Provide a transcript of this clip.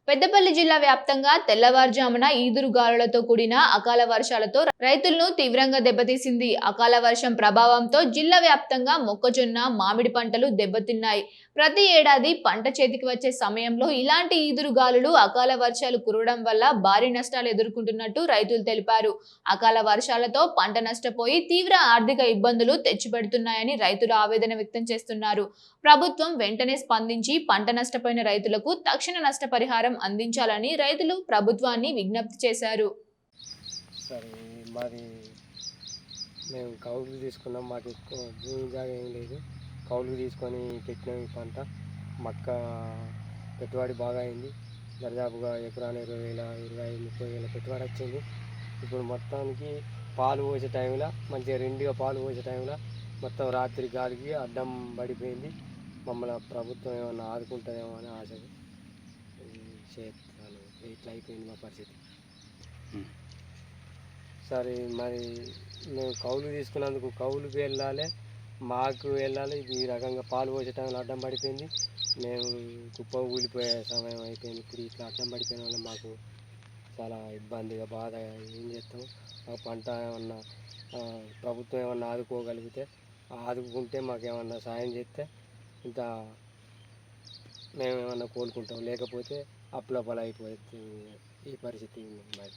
పెద్దపల్లి జిల్లా వ్యాప్తంగా తెల్లవారుజామున ఈదురుగాలులతో కూడిన అకాల వర్షాలతో రైతులను తీవ్రంగా దెబ్బతీసింది. అకాల వర్షం ప్రభావంతో జిల్లా వ్యాప్తంగా మొక్కజొన్న, మామిడి పంటలు దెబ్బతిన్నాయి. ప్రతి ఏడాది పంట చేతికి వచ్చే సమయంలో ఇలాంటి ఈదురుగాలులు, అకాల వర్షాలు కురవడం వల్ల భారీ నష్టాలు ఎదుర్కొంటున్నట్టు రైతులు తెలిపారు. అకాల వర్షాలతో పంట నష్టపోయి తీవ్ర ఆర్థిక ఇబ్బందులు తెచ్చిపెడుతున్నాయని రైతులు ఆవేదన వ్యక్తం చేస్తున్నారు. ప్రభుత్వం వెంటనే స్పందించి పంట నష్టపోయిన రైతులకు తక్షణ నష్టపరిహారం అందించాలని రైతులు ప్రభుత్వాన్ని విజ్ఞప్తి చేశారు. సరే, మాది మేము కౌలుకు తీసుకున్నాం. మాకు ఎక్కువ భూమి జాగా ఏం లేదు. కౌలుకు తీసుకొని పెట్టినాం. ఈ పంట మక్క పెట్టుబడి బాగా అయింది. దరిదాపుగా ఎకరాలు 20,000, 25,000, 30,000 పెట్టుబడి వచ్చింది. ఇప్పుడు మొత్తానికి పాలు పోసే టైంలో మంచిగా రెండుగా పాలు పోసే టైంలో మొత్తం రాత్రి గాలికి అడ్డం పడిపోయింది. మమ్మల్ని ప్రభుత్వం ఏమన్నా ఆదుకుంటుందేమో అని ఆశకు చేస్తాను. ఇట్లా అయిపోయింది మా పరిస్థితి. సరే, మరి మేము కౌలు తీసుకున్నందుకు కౌలుకి వెళ్ళాలి, మాకు వెళ్ళాలి. ఈ రకంగా పాలు పోసే టైంలో అడ్డం పడిపోయింది. మేము కుప్ప కూలిపోయే సమయం అయిపోయింది. ఇప్పుడు ఇట్లా అడ్డం పడిపోయిన వల్ల మాకు చాలా ఇబ్బందిగా, బాధగా ఏం చేస్తాము. మా పంట ఏమన్నా ప్రభుత్వం ఏమన్నా ఆదుకోగలిగితే, ఆదుకుంటే మాకు ఏమన్నా సాయం చేస్తే ఇంత మేము ఏమన్నా కోలుకుంటాం. లేకపోతే అప్పుల పాలైపోతుంది. ఈ పరిస్థితి మాది.